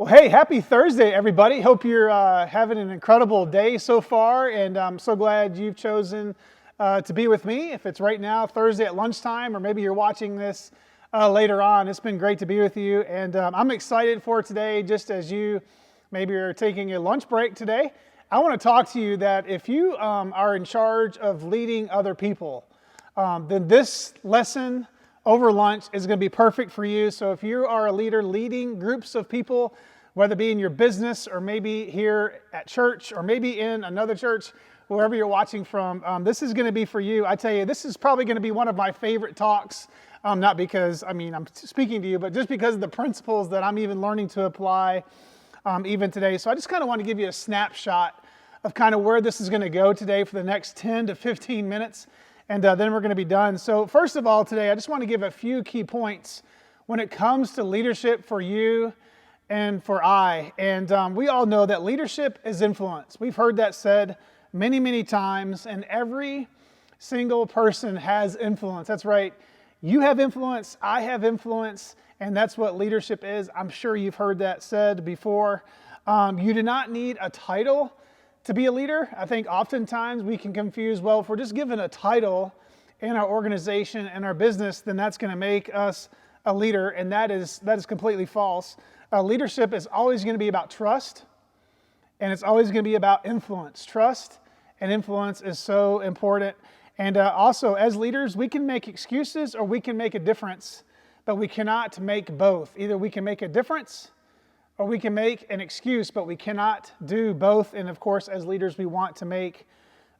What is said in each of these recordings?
Well, hey, happy Thursday, everybody. Hope you're having an incredible day so far, and I'm so glad you've chosen to be with me. If it's right now, Thursday at lunchtime, or maybe you're watching this later on, it's been great to be with you, and I'm excited for today, just as you maybe are taking a lunch break today. I want to talk to you that if you are in charge of leading other people, then this lesson over lunch is going to be perfect for you. So if you are a leader leading groups of people, whether it be in your business or maybe here at church or maybe in another church, wherever you're watching from, this is going to be for you. I tell you, this is probably going to be one of my favorite talks, not because, I'm speaking to you, but just because of the principles that I'm even learning to apply even today. So I just kind of want to give you a snapshot of kind of where this is going to go today for the next 10 to 15 minutes. And then we're going to be done. So first of all, today, I just want to give a few key points when it comes to leadership for you and for I. And we all know that leadership is influence. We've heard that said many, many times, and every single person has influence. That's right. You have influence, I have influence, and that's what leadership is. I'm sure you've heard that said before. You do not need a title to be a leader. I think oftentimes we can confuse, well, if we're just given a title in our organization and our business, then that's going to make us a leader, and that is completely false. Leadership is always going to be about trust, and it's always going to be about influence. Trust and influence is so important. And also, as leaders, we can make excuses or we can make a difference, but we cannot make both. Either we can make a difference or we can make an excuse, but we cannot do both. And of course, as leaders, we want to make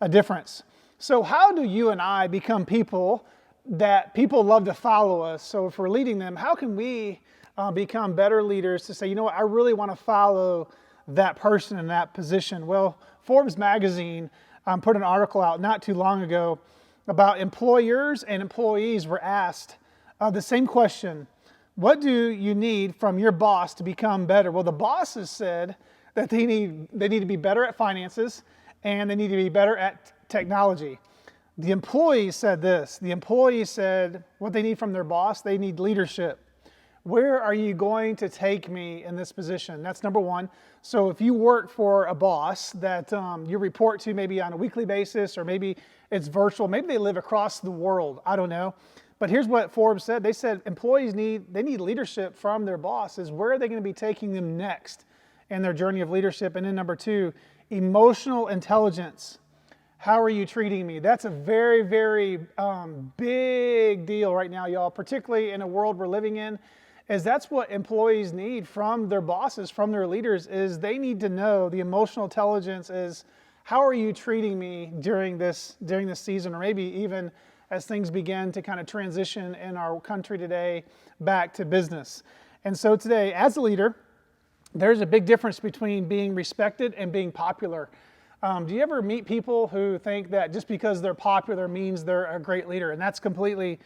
a difference. So how do you and I become people that people love to follow us? So if we're leading them, how can we become better leaders to say, you know what, I really want to follow that person in that position? Well, Forbes magazine put an article out not too long ago about employers and employees were asked the same question: what do you need from your boss to become better? Well, the bosses said that they need to be better at finances and they need to be better at technology. The employees said this. The employees said what they need from their boss, they need leadership. Where are you going to take me in this position? That's number one. So if you work for a boss that you report to maybe on a weekly basis, or maybe it's virtual, maybe they live across the world, I don't know. But here's what Forbes said. They said employees need leadership from their bosses. Where are they going to be taking them next in their journey of leadership? And then number two, emotional intelligence. How are you treating me? That's a very, very big deal right now, y'all, particularly in a world we're living in, is that's what employees need from their bosses, from their leaders, is they need to know the emotional intelligence is, how are you treating me during this season, or maybe even as things begin to kind of transition in our country today back to business. And so today, as a leader, there's a big difference between being respected and being popular. Do you ever meet people who think that just because they're popular means they're a great leader? And that's completely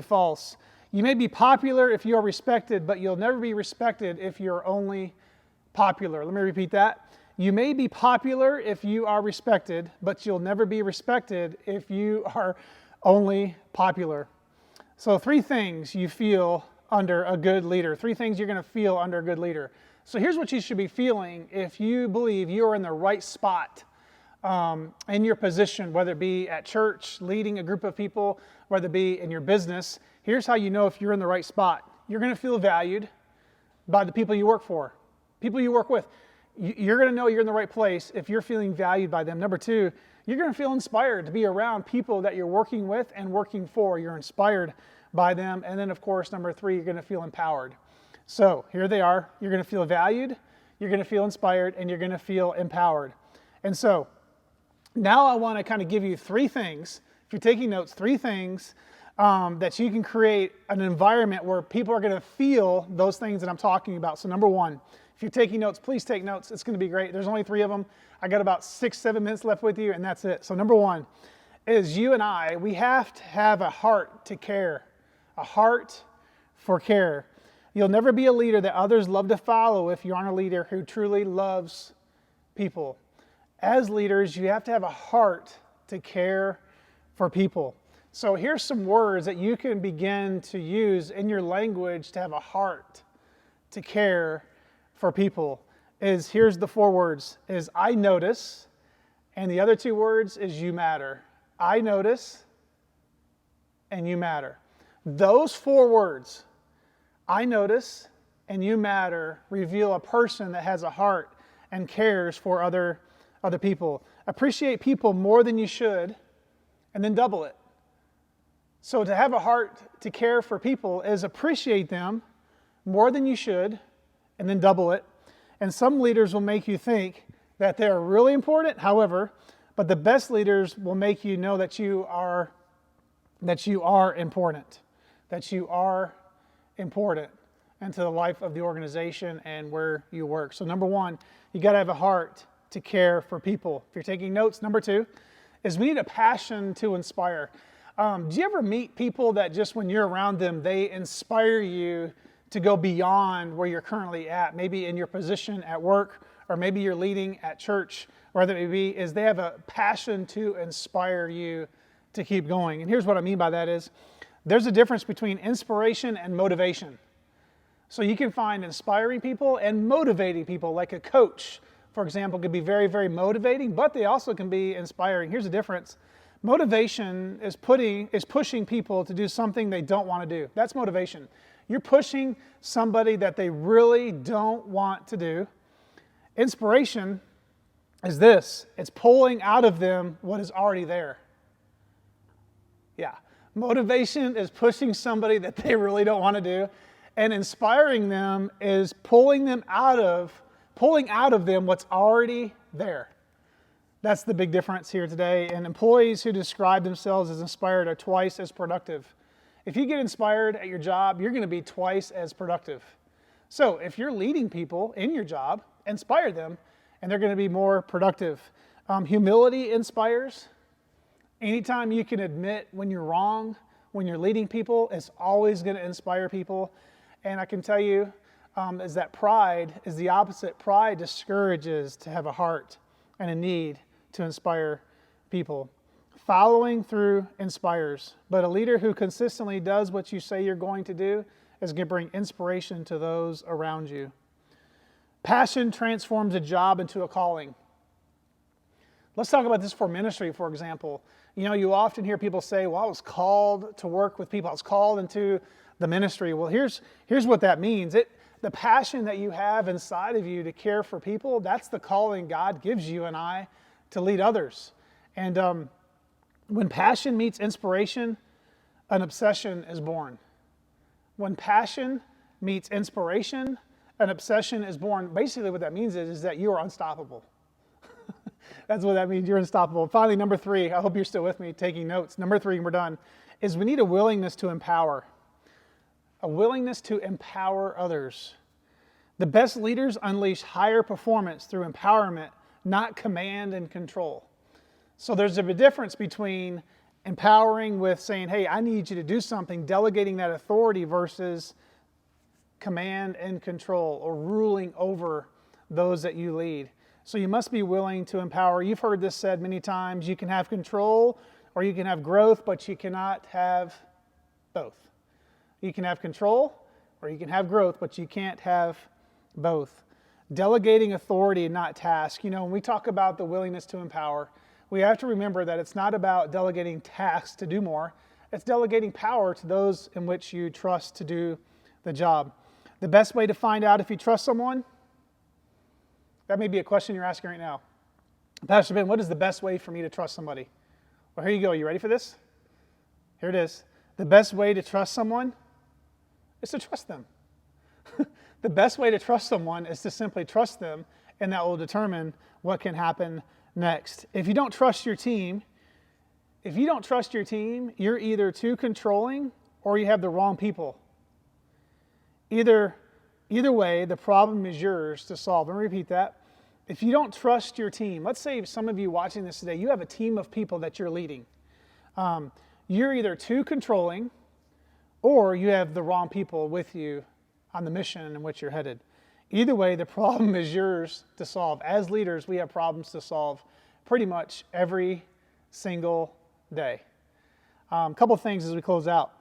false. You may be popular if you are respected, but you'll never be respected if you're only popular. Let me repeat that. You may be popular if you are respected, but you'll never be respected if you are only popular. So 3 things you feel under a good leader. 3 things you're going to feel under a good leader. So here's what you should be feeling if you believe you are in the right spot in your position, whether it be at church, leading a group of people, whether it be in your business. Here's how you know if you're in the right spot. You're going to feel valued by the people you work for, people you work with. You're going to know you're in the right place if you're feeling valued by them. Number 2, you're going to feel inspired to be around people that you're working with and working for. You're inspired by them. And then, of course, number 3, you're going to feel empowered. So here they are. You're going to feel valued, you're going to feel inspired, and you're going to feel empowered. And so now I want to kind of give you 3 things. If you're taking notes, 3 things that you can create an environment where people are going to feel those things that I'm talking about. So number 1, if you're taking notes, please take notes. It's going to be great. There's only 3 of them. I got about 6-7 minutes left with you, and that's it. So number 1 is you and I, we have to have a heart to care, a heart for care. You'll never be a leader that others love to follow if you aren't a leader who truly loves people. As leaders, you have to have a heart to care for people. So here's some words that you can begin to use in your language to have a heart to care for people is, here's the 4 words, is I notice, and the other 2 words is you matter. I notice and you matter. Those 4 words, I notice and you matter, reveal a person that has a heart and cares for other people. Appreciate people more than you should, and then double it. So to have a heart to care for people is appreciate them more than you should, and then double it. And some leaders will make you think that they're really important, however, but the best leaders will make you know that you are important, that you are important into the life of the organization and where you work. So number 1, you got to have a heart to care for people. If you're taking notes, number 2 is we need a passion to inspire. Do you ever meet people that just when you're around them, they inspire you to go beyond where you're currently at, maybe in your position at work, or maybe you're leading at church, wherever it may be, is they have a passion to inspire you to keep going. And here's what I mean by that is, there's a difference between inspiration and motivation. So you can find inspiring people and motivating people, like a coach, for example, could be very, very motivating, but they also can be inspiring. Here's the difference. Motivation is pushing people to do something they don't want to do. That's motivation. You're pushing somebody that they really don't want to do. Inspiration is this. It's pulling out of them what is already there. Yeah. Motivation is pushing somebody that they really don't want to do. And inspiring them is pulling out of them what's already there. That's the big difference here today. And employees who describe themselves as inspired are twice as productive. If you get inspired at your job, you're going to be twice as productive. So if you're leading people in your job, inspire them, and they're going to be more productive. Humility inspires. Anytime you can admit when you're wrong, when you're leading people, it's always going to inspire people. And I can tell you is that pride is the opposite. Pride discourages to have a heart and a need to inspire people. Following through inspires, but a leader who consistently does what you say you're going to do is going to bring inspiration to those around you. Passion transforms a job into a calling. Let's talk about this for ministry, for example. You know, you often hear people say, well, I was called to work with people. I was called into the ministry. Well, here's what that means. The passion that you have inside of you to care for people, that's the calling God gives you and I to lead others. And when passion meets inspiration, an obsession is born. When passion meets inspiration, an obsession is born. Basically what that means is that you are unstoppable. That's what that means, you're unstoppable. Finally, number 3, I hope you're still with me taking notes. Number 3, and we're done, is we need a willingness to empower. A willingness to empower others. The best leaders unleash higher performance through empowerment, not command and control. So there's a big difference between empowering with saying, hey, I need you to do something, delegating that authority, versus command and control or ruling over those that you lead. So you must be willing to empower. You've heard this said many times. You can have control or you can have growth, but you cannot have both. You can have control or you can have growth, but you can't have both. Delegating authority and not task. You know, when we talk about the willingness to empower, we have to remember that it's not about delegating tasks to do more. It's delegating power to those in which you trust to do the job. The best way to find out if you trust someone, that may be a question you're asking right now. Pastor Ben, what is the best way for me to trust somebody? Well, here you go. You ready for this? Here it is. The best way to trust someone is to trust them. The best way to trust someone is to simply trust them, and that will determine what can happen next. If you don't trust your team, you're either too controlling or you have the wrong people. Either way, the problem is yours to solve. Let me repeat that. If you don't trust your team, let's say some of you watching this today, you have a team of people that you're leading. You're either too controlling or you have the wrong people with you on the mission in which you're headed. Either way, the problem is yours to solve. As leaders, we have problems to solve pretty much every single day. A couple things as we close out.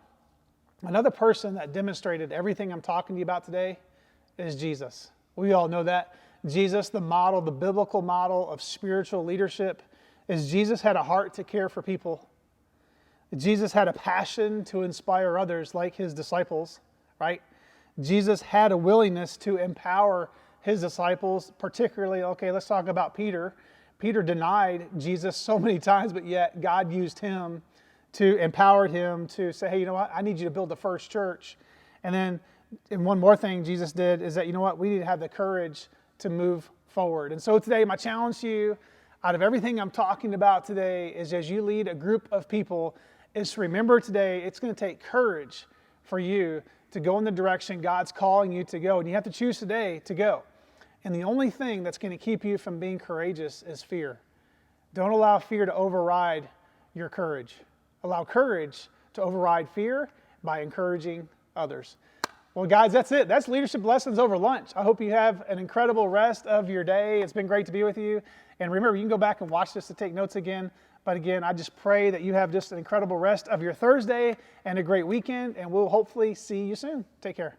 Another person that demonstrated everything I'm talking to you about today is Jesus. We all know that. Jesus, the model, the biblical model of spiritual leadership, is Jesus had a heart to care for people. Jesus had a passion to inspire others like his disciples, right? Jesus had a willingness to empower his disciples, particularly, okay, let's talk about Peter. Peter denied Jesus so many times, but yet God used him to empower him to say, hey, you know what? I need you to build the first church. And one more thing Jesus did is that, you know what? We need to have the courage to move forward. And so today, my challenge to you, out of everything I'm talking about today, is as you lead a group of people, is to remember today it's going to take courage for you to go in the direction God's calling you to go. And you have to choose today to go. And the only thing that's going to keep you from being courageous is fear. Don't allow fear to override your courage. Allow courage to override fear by encouraging others. Well, guys, that's it. That's Leadership Lessons over lunch. I hope you have an incredible rest of your day. It's been great to be with you. And remember, you can go back and watch this to take notes again. But again, I just pray that you have just an incredible rest of your Thursday and a great weekend. And we'll hopefully see you soon. Take care.